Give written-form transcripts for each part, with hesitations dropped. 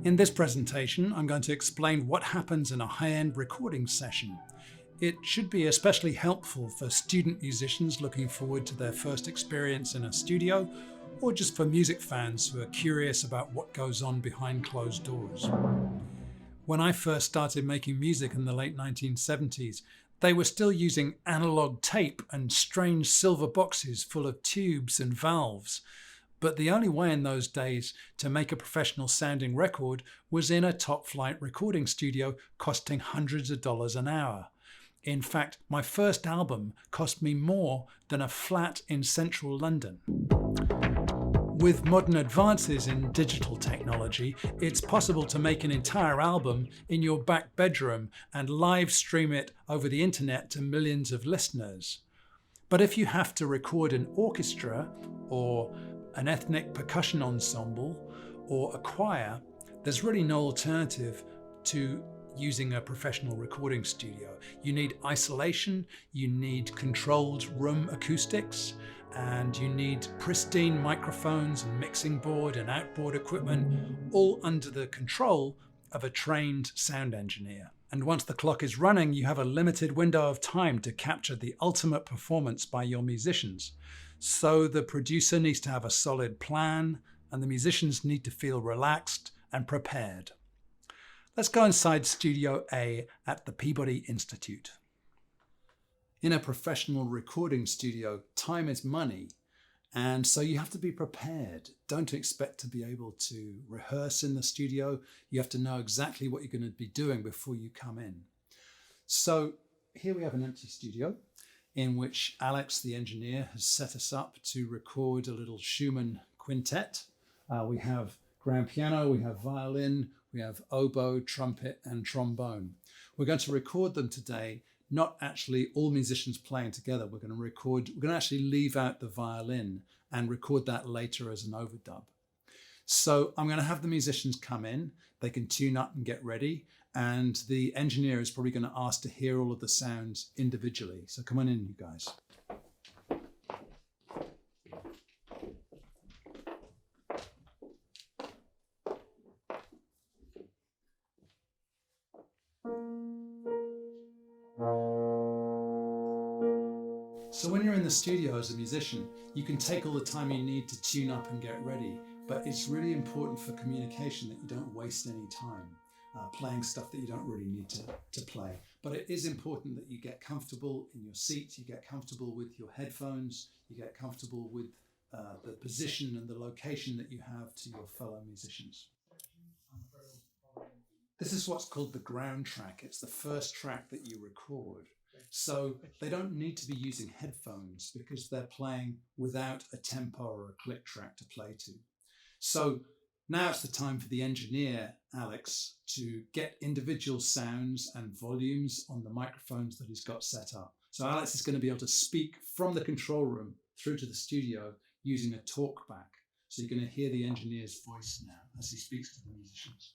In this presentation, I'm going to explain what happens in a high-end recording session. It should be especially helpful for student musicians looking forward to their first experience in a studio, or just for music fans who are curious about what goes on behind closed doors. When I first started making music in the late 1970s, they were still using analog tape and strange silver boxes full of tubes and valves. But the only way in those days to make a professional sounding record was in a top-flight recording studio costing hundreds of dollars an hour. In fact, my first album cost me more than a flat in central London. With modern advances in digital technology, it's possible to make an entire album in your back bedroom and live stream it over the internet to millions of listeners. But if you have to record an orchestra or an ethnic percussion ensemble or a choir, there's really no alternative to using a professional recording studio. You need isolation, you need controlled room acoustics, and you need pristine microphones and mixing board and outboard equipment, all under the control of a trained sound engineer. And once the clock is running, you have a limited window of time to capture the ultimate performance by your musicians. So the producer needs to have a solid plan, and the musicians need to feel relaxed and prepared. Let's go inside Studio A at the Peabody Institute. In a professional recording studio, time is money, and so you have to be prepared. Don't expect to be able to rehearse in the studio. You have to know exactly what you're going to be doing before you come in. So here we have an empty studio in which Alex, the engineer, has set us up to record a little Schumann quintet. We have grand piano, we have violin, we have oboe, trumpet, and trombone. We're going to record them today, not actually all musicians playing together. We're going to actually leave out the violin and record that later as an overdub. So I'm going to have the musicians come in, they can tune up and get ready, and the engineer is probably going to ask to hear all of the sounds individually. So come on in, you guys. So when you're in the studio as a musician, you can take all the time you need to tune up and get ready, but it's really important for communication that you don't waste any time playing stuff that you don't really need to play. But it is important that you get comfortable in your seat, you get comfortable with your headphones, you get comfortable with the position and the location that you have to your fellow musicians. This is what's called the ground track. It's the first track that you record. So they don't need to be using headphones because they're playing without a tempo or a click track to play to. So now it's the time for the engineer, Alex, to get individual sounds and volumes on the microphones that he's got set up. So Alex is going to be able to speak from the control room through to the studio using a talkback. So you're going to hear the engineer's voice now as he speaks to the musicians.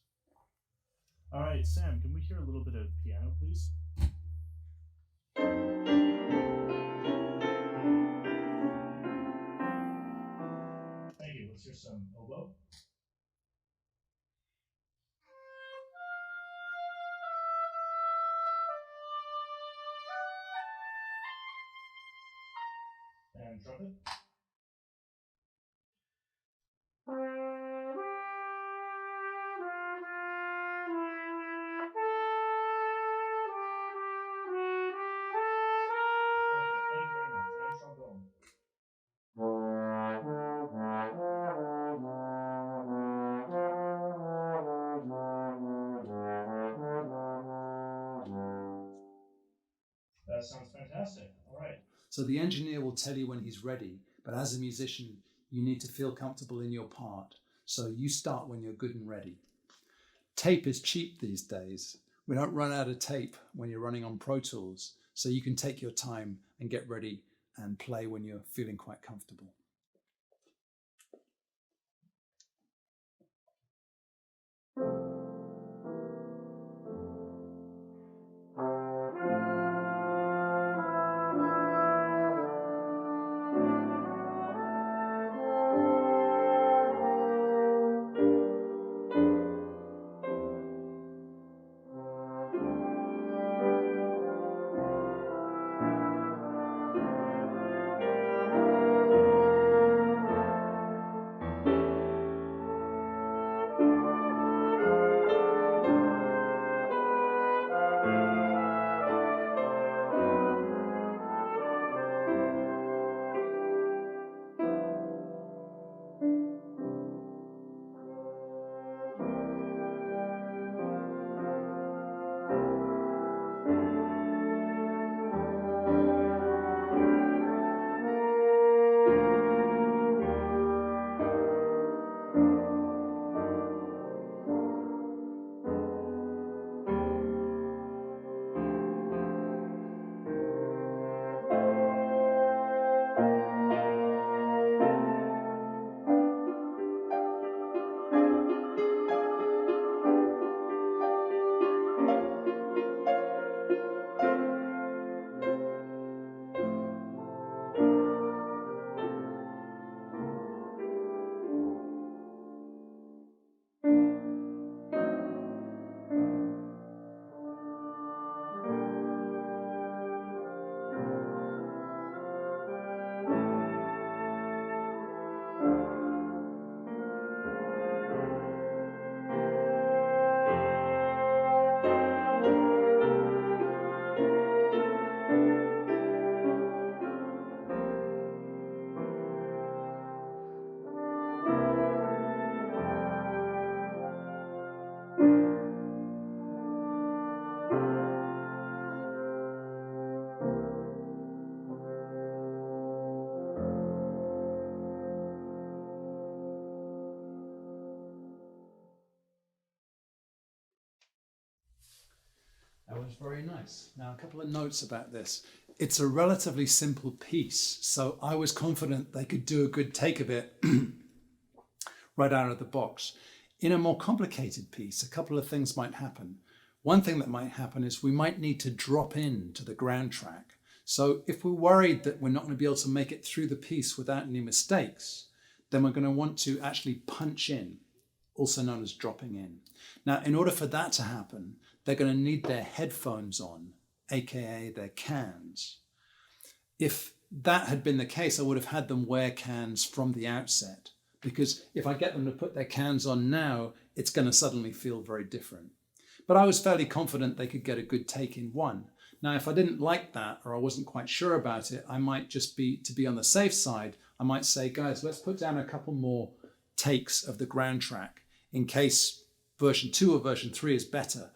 All right, Sam, can we hear a little bit of piano, please? Thank you. Let's hear some oboe. And trumpet. Thank you very much. And trombone. That sounds fantastic. All right. So the engineer will tell you when he's ready, but as a musician, you need to feel comfortable in your part. So you start when you're good and ready. Tape is cheap these days. We don't run out of tape when you're running on Pro Tools, so you can take your time and get ready and play when you're feeling quite comfortable. was very nice. Now, a couple of notes about this. It's a relatively simple piece, so I was confident they could do a good take of it right out of the box. In a more complicated piece, a couple of things might happen. One thing that might happen is we might need to drop in to the ground track. So if we're worried that we're not going to be able to make it through the piece without any mistakes, then we're going to want to actually punch in, also known as dropping in. Now, in order for that to happen, they're going to need their headphones on, aka their cans. If that had been the case, I would have had them wear cans from the outset, because if I get them to put their cans on now, it's going to suddenly feel very different. But I was fairly confident they could get a good take in one. Now, if I didn't like that, or I wasn't quite sure about it, I might just to be on the safe side, I might say, guys, let's put down a couple more takes of the ground track in case version 2 or version 3 is better.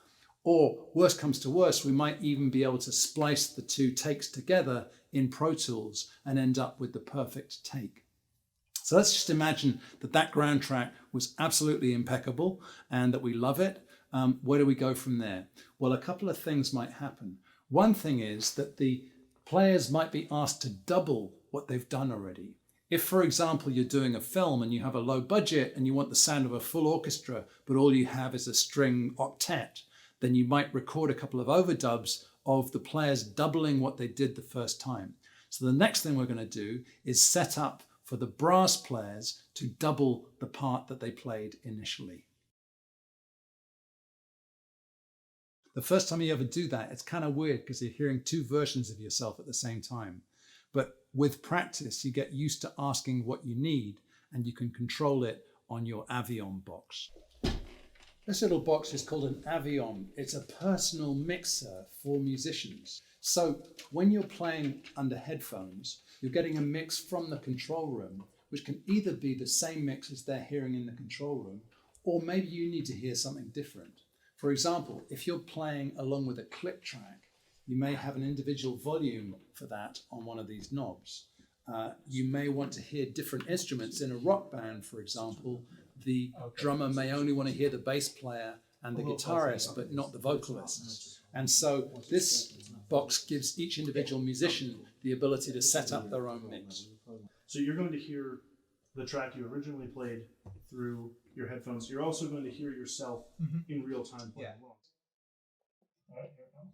Or worst comes to worst, we might even be able to splice the two takes together in Pro Tools and end up with the perfect take. So let's just imagine that that ground track was absolutely impeccable and that we love it. Where do we go from there? Well, a couple of things might happen. One thing is that the players might be asked to double what they've done already. If, for example, you're doing a film and you have a low budget and you want the sound of a full orchestra, but all you have is a string octet, then you might record a couple of overdubs of the players doubling what they did the first time. So the next thing we're going to do is set up for the brass players to double the part that they played initially. The first time you ever do that, it's kind of weird because you're hearing two versions of yourself at the same time. But with practice, you get used to asking what you need and you can control it on your Aviom box. This little box is called an Aviom. It's a personal mixer for musicians. So when you're playing under headphones, you're getting a mix from the control room, which can either be the same mix as they're hearing in the control room, or maybe you need to hear something different. For example, if you're playing along with a click track, you may have an individual volume for that on one of these knobs. You may want to hear different instruments. In a rock band, for example, the drummer may only want to hear the bass player and the guitarist, but not the vocalist. And so this box gives each individual musician the ability to set up their own mix. So you're going to hear the track you originally played through your headphones. You're also going to hear yourself in real time playing along. All right, here it comes.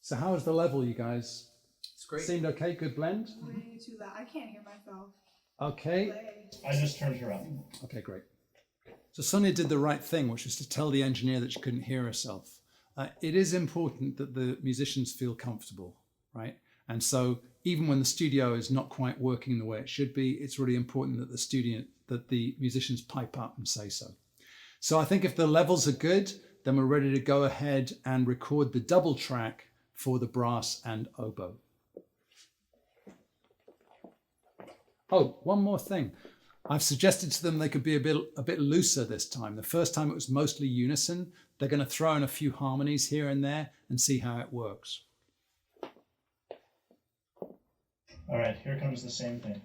So how was the level, you guys? It's great. Seemed okay, good blend? Way too loud. I can't hear myself. Okay. Play. I just turned her up. Okay, great. So Sonia did the right thing, which was to tell the engineer that she couldn't hear herself. It is important that the musicians feel comfortable, right? And so even when the studio is not quite working the way it should be, it's really important that the musicians pipe up and say so. So I think if the levels are good, then we're ready to go ahead and record the double track for the brass and oboe. Oh, one more thing. I've suggested to them they could be a bit looser this time. The first time it was mostly unison. They're going to throw in a few harmonies here and there and see how it works. All right, here comes the same thing.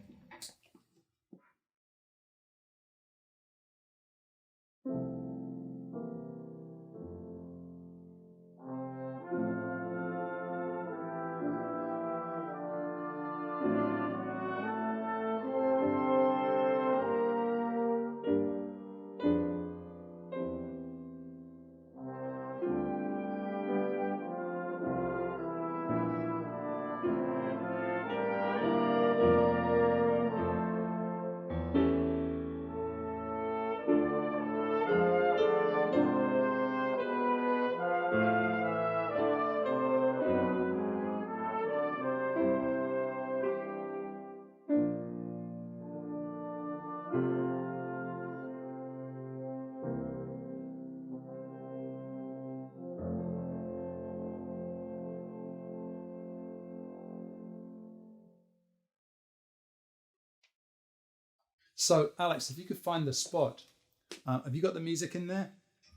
So Alex, if you could find the spot Have you got the music in there?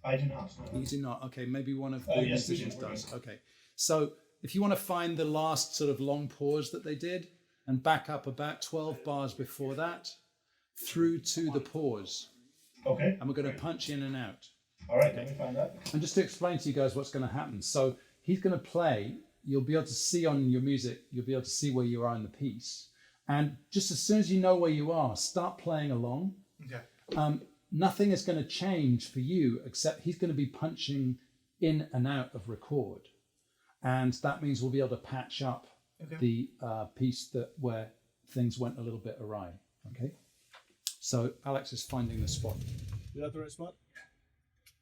I do not. No. You do not. Okay, maybe one of the Yes, we do. musicians does. Okay, so if you want to find the last sort of long pause that they did and back up about 12 bars before that through to the pause. Okay. And we're going to punch in and out. All right, let me find that. And just to explain to you guys what's going to happen. So he's going to play, you'll be able to see on your music, you'll be able to see where you are in the piece. And just as soon as you know where you are, start playing along. Okay. Nothing is going to change for you except he's going to be punching in and out of record. And that means we'll be able to patch up the piece where things went a little bit awry. Okay. So Alex is finding the spot. You got the right spot?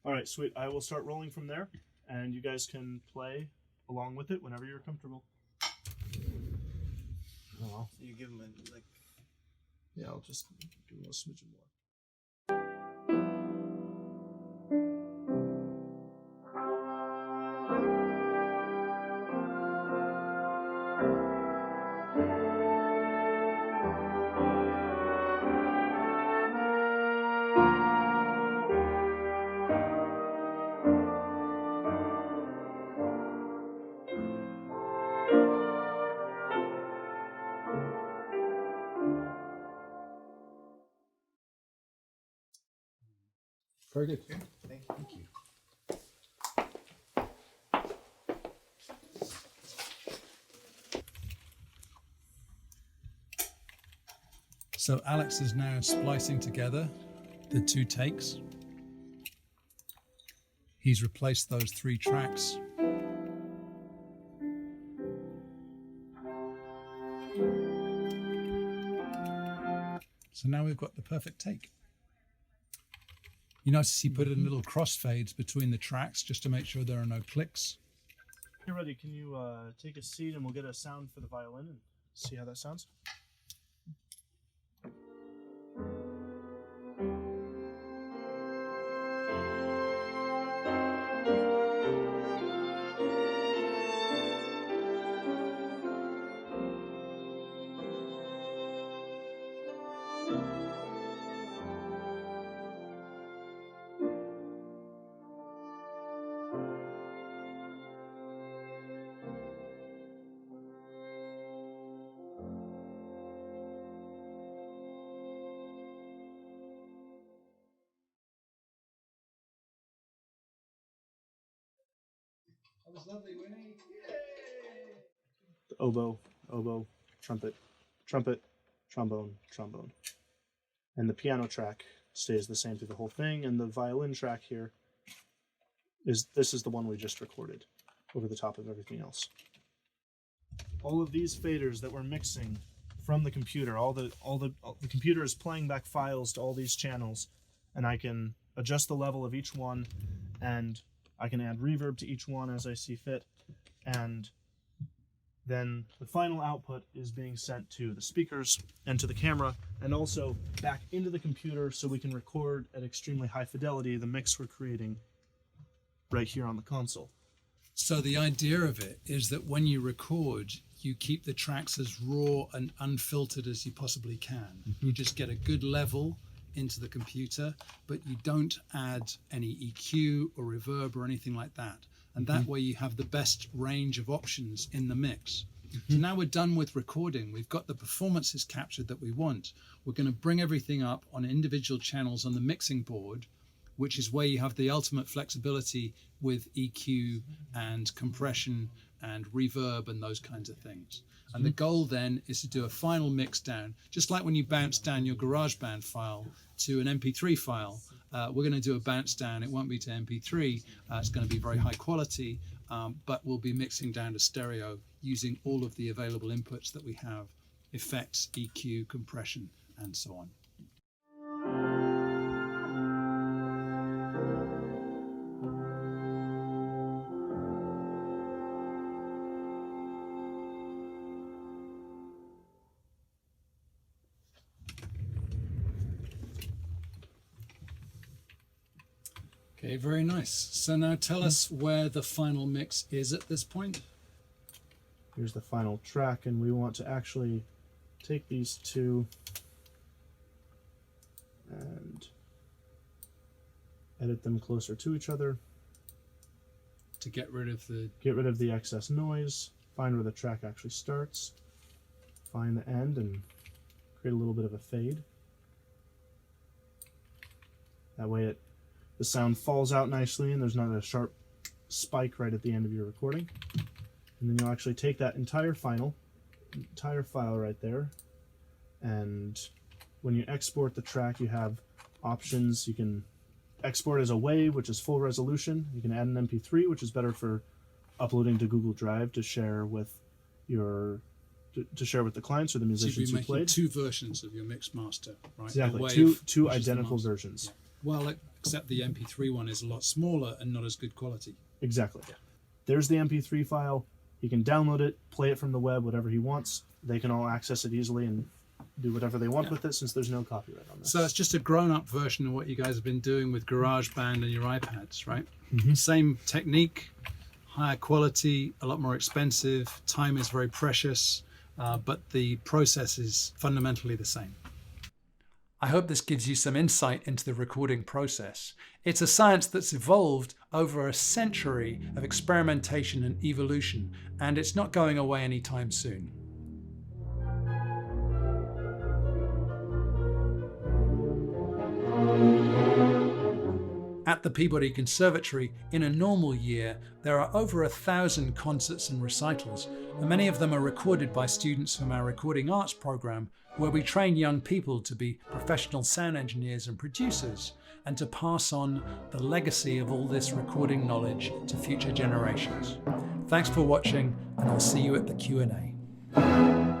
All right, sweet. I will start rolling from there, and you guys can play along with it whenever you're comfortable. Oh. You give him like. Yeah, I'll just do a little smidgen more. Very good. Thank you. So Alex is now splicing together the two takes. He's replaced those 3 tracks. So now we've got the perfect take. You notice he put in little crossfades between the tracks just to make sure there are no clicks. You're ready. Can you take a seat and we'll get a sound for the violin and see how that sounds? That was lovely, Winnie. Oboe, oboe, trumpet, trumpet, trombone, trombone. And the piano track stays the same through the whole thing, and the violin track here is the one we just recorded over the top of everything else. All of these faders that we're mixing from the computer, the computer is playing back files to all these channels, and I can adjust the level of each one, and I can add reverb to each one as I see fit, and then the final output is being sent to the speakers and to the camera, and also back into the computer so we can record at extremely high fidelity the mix we're creating right here on the console. So the idea of it is that when you record, you keep the tracks as raw and unfiltered as you possibly can. You just get a good level into the computer, but you don't add any EQ or reverb or anything like that. And that way you have the best range of options in the mix. So now we're done with recording. We've got the performances captured that we want. We're going to bring everything up on individual channels on the mixing board, which is where you have the ultimate flexibility with EQ and compression and reverb and those kinds of things. And the goal then is to do a final mix down, just like when you bounce down your GarageBand file to an MP3 file. We're going to do a bounce down. It won't be to MP3. It's going to be very high quality, but we'll be mixing down to stereo using all of the available inputs that we have, effects, EQ, compression, and so on. Okay, very nice. So now tell us where the final mix is at this point. Here's the final track, and we want to actually take these two and edit them closer to each other, To get rid of the... get rid of the excess noise, find where the track actually starts, find the end, and create a little bit of a fade. That way the sound falls out nicely and there's not a sharp spike right at the end of your recording. And then you'll actually take that entire file right there, and when you export the track, you have options. You can export as a WAV, which is full resolution. You can add an MP3, which is better for uploading to Google Drive to share with to share with the clients or the So you'd musicians be who making played. two versions of your mix master, right? Exactly, The two WAV, which is the identical master. versions. Yeah. Well, except the MP3 one is a lot smaller and not as good quality. Exactly. There's the MP3 file. He can download it, play it from the web, whatever he wants. They can all access it easily and do whatever they want with it, since there's no copyright on this. So it's just a grown-up version of what you guys have been doing with GarageBand and your iPads, right? Mhm. Same technique, higher quality, a lot more expensive. Time is very precious, but the process is fundamentally the same. I hope this gives you some insight into the recording process. It's a science that's evolved over a century of experimentation and evolution, and it's not going away anytime soon. At the Peabody Conservatory, in a normal year, there are over 1,000 concerts and recitals, and many of them are recorded by students from our Recording Arts program, where we train young people to be professional sound engineers and producers, and to pass on the legacy of all this recording knowledge to future generations. Thanks for watching, and I'll see you at the Q&A.